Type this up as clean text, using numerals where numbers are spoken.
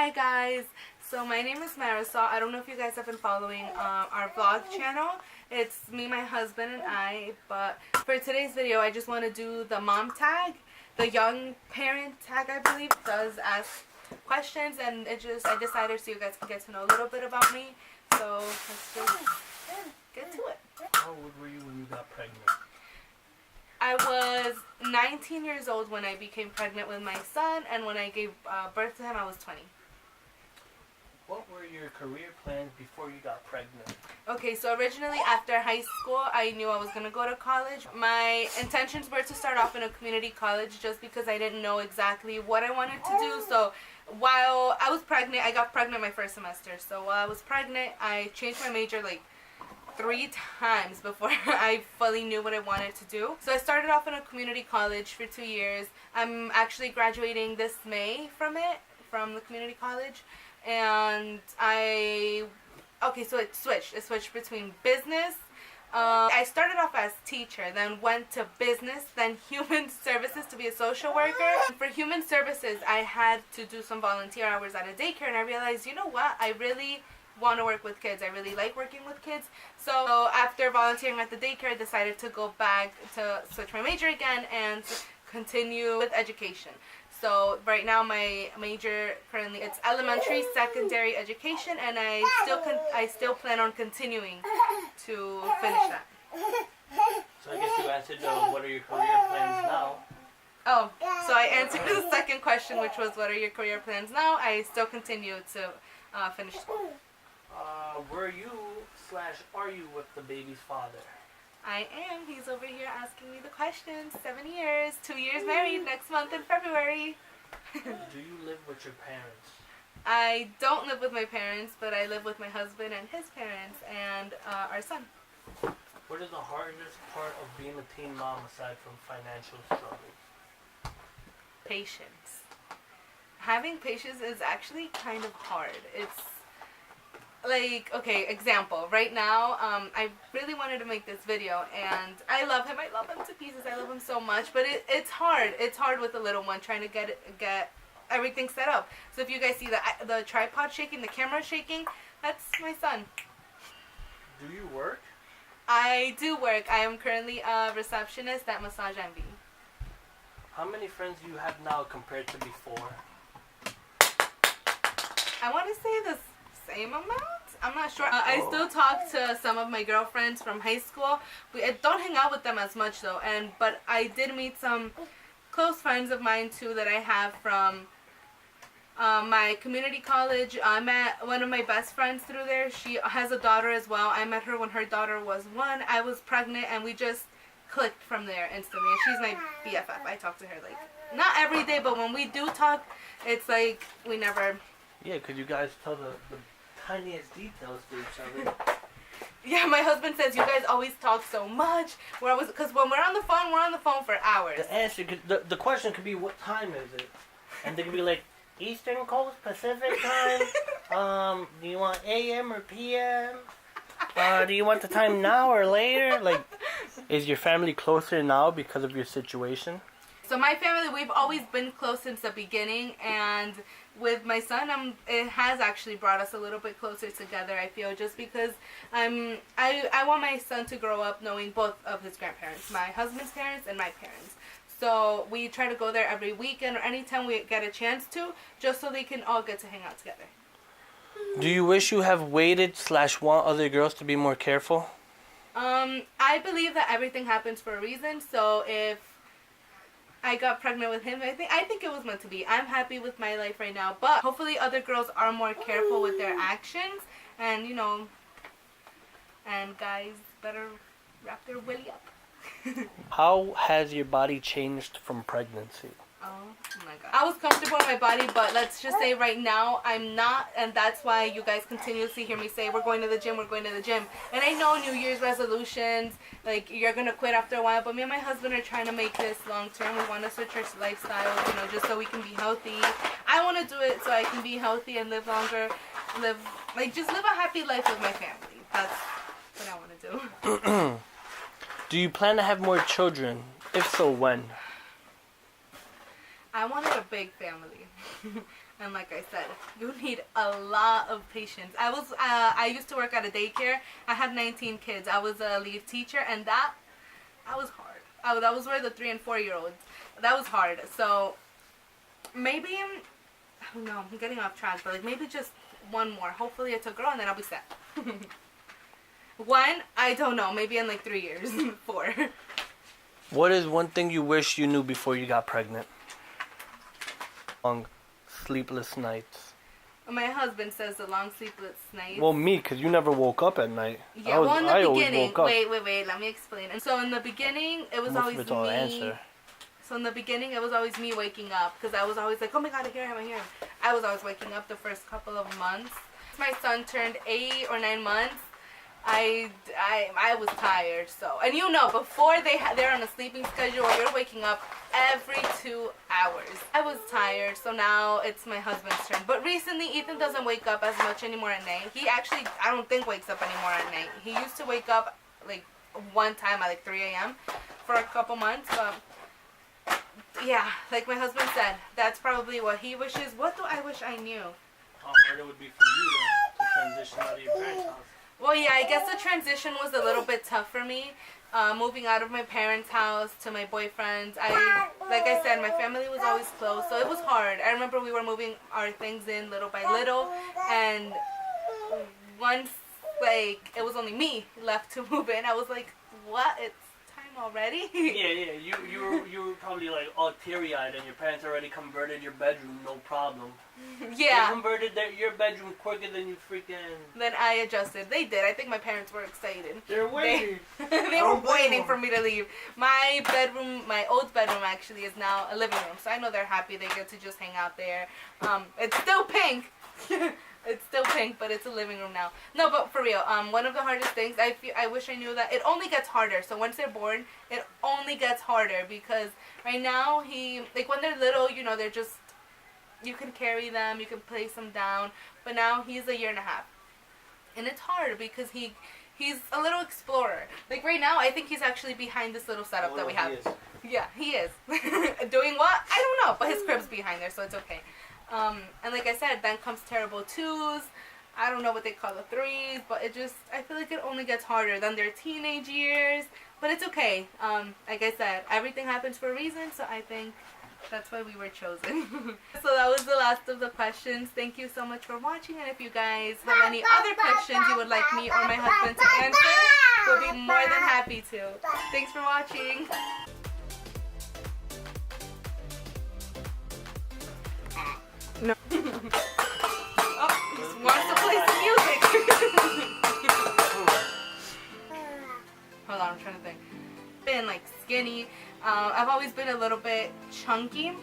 Hi guys, so my name is Marisol. I don't know if you guys have been following our vlog channel. It's me, my husband, and I. But for today's video, I just want to do the mom tag. The young parent tag, I believe, does ask questions, and I decided so you guys can get to know a little bit about me. So let's just get to it. How old were you when you got pregnant? I was 19 years old when I became pregnant with my son, and when I gave birth to him, I was 20. What were your career plans before you got pregnant? Okay, so originally after high school, I knew I was going to go to college. My intentions were to start off in a community college just because I didn't know exactly what I wanted to do. So while I was pregnant, I got pregnant my first semester. So while I was pregnant, I changed my major like 3 times before I fully knew what I wanted to do. So I started off in a community college for 2 years. I'm actually graduating this May from the community college. And so it switched between business. I started off as teacher, then went to business, then human services to be a social worker. For human services, I had to do some volunteer hours at a daycare, and I realized, you know what, I really want to work with kids. I really like working with kids. So after volunteering at the daycare, I decided to go back to switch my major again and continue with education. So right now my major currently it's elementary secondary education, and I still plan on continuing to finish that. So I guess you answered what are your career plans now? Oh, so I answered the second question, which was what are your career plans now? I still continue to finish school. Were you/are you with the baby's father? I am. He's over here asking me the questions. 7 years, 2 years married next month in February. Do you live with your parents? I don't live with my parents, but I live with my husband and his parents and our son. What is the hardest part of being a teen mom aside from financial struggles? Patience. Having patience is actually kind of hard. It's like, okay, example. Right now, I really wanted to make this video, and I love him. I love him to pieces. I love him so much, but it's hard. It's hard with the little one trying to get everything set up. So if you guys see the tripod shaking, the camera shaking, that's my son. Do you work? I do work. I am currently a receptionist at Massage Envy. How many friends do you have now compared to before? I want to say the same amount. I'm not sure. I still talk to some of my girlfriends from high school. I don't hang out with them as much though, but I did meet some close friends of mine too that I have from my community college. I met one of my best friends through there. She has a daughter as well. I met her when her daughter was 1. I was pregnant, and we just clicked from there instantly. And she's my BFF. I talk to her like not every day, but when we do talk, it's like we never. Yeah, could you guys tell the tiniest details to each other? Yeah, my husband says you guys always talk so much. Because when we're on the phone for hours. The answer, the question could be, what time is it? And they could be like, Eastern Coast, Pacific time. Do you want AM or PM? Do you want the time now or later? Like, is your family closer now because of your situation? So my family, we've always been close since the beginning, and with my son, it has actually brought us a little bit closer together, I feel, just because I want my son to grow up knowing both of his grandparents, my husband's parents and my parents. So we try to go there every weekend or anytime we get a chance to, just so they can all get to hang out together. Do you wish you have waited/want other girls to be more careful? I believe that everything happens for a reason, so if I got pregnant with him, I think it was meant to be. I'm happy with my life right now, but hopefully other girls are more careful with their actions, and and guys better wrap their willy up. How has your body changed from pregnancy? Oh my god. I was comfortable in my body, but let's just say right now I'm not, and that's why you guys continuously hear me say we're going to the gym, we're going to the gym. And I know New Year's resolutions, like you're going to quit after a while, but me and my husband are trying to make this long term. We want to switch our lifestyles, just so we can be healthy. I want to do it so I can be healthy and live longer, just live a happy life with my family. That's what I want to do. Do you plan to have more children? If so, when? I wanted a big family. And like I said, you need a lot of patience. I used to work at a daycare. I had 19 kids. I was a lead teacher, and that was hard. That was where the 3 and 4 year olds. That was hard. So maybe I don't know. I'm getting off track, but like maybe just one more. Hopefully it's a girl, and then I'll be set. One, I don't know. Maybe in like 3 years, 4. What is one thing you wish you knew before you got pregnant? Long sleepless nights. My husband says the long sleepless nights. Well, me, because you never woke up at night. Yeah, well, in the beginning, wait, let me explain. And so in the beginning, it was always me. Answer. So in the beginning, it was always me waking up, because I was always like, oh my god, I hear him, I hear him. I was always waking up the first couple of months. My son turned 8 or 9 months. I was tired, so, and you know, before they're on a sleeping schedule, you're waking up every 2 hours. I was tired, so now it's my husband's turn. But recently, Ethan doesn't wake up as much anymore at night. He actually, I don't think, wakes up anymore at night. He used to wake up like one time at like 3 a.m. for a couple months, but yeah, like my husband said, that's probably what he wishes. What do I wish I knew? How hard it would be for you to transition out of your parents' house. Well, yeah, I guess the transition was a little bit tough for me. Moving out of my parents' house to my boyfriend's. Like I said, my family was always close, so it was hard. I remember we were moving our things in little by little, and once, like, it was only me left to move in, I was like, what? It's time already? Yeah, you were probably like all teary-eyed, and your parents already converted your bedroom, no problem. Yeah. They converted your bedroom quicker than you freaking... Then I adjusted. They did. I think my parents were excited. They're waiting. They were waiting for me to leave. My bedroom, my old bedroom actually, is now a living room. So I know they're happy. They get to just hang out there. It's still pink. It's still pink, but it's a living room now. No, but for real, one of the hardest things, I wish I knew that it only gets harder. So once they're born, it only gets harder, because right now, like when they're little, you know, they're just, you can carry them, you can place them down, but now he's 1.5 years. And it's hard because he's a little explorer. Like right now, I think he's actually behind this little setup that we have. Yeah, he is. Doing what? I don't know, but his crib's behind there, so it's okay. And like I said, then comes terrible 2s. I don't know what they call the 3s, but I feel like it only gets harder than their teenage years. But it's okay. Like I said, everything happens for a reason, so I think that's why we were chosen. So that was the last of the questions. Thank you so much for watching, and if you guys have any other questions you would like me or my husband to answer, we'll be more than happy to. Thanks for watching. No. Oh, he wants to play some music. Hold on, I'm trying to think. Been like skinny. I've always been a little bit chunky.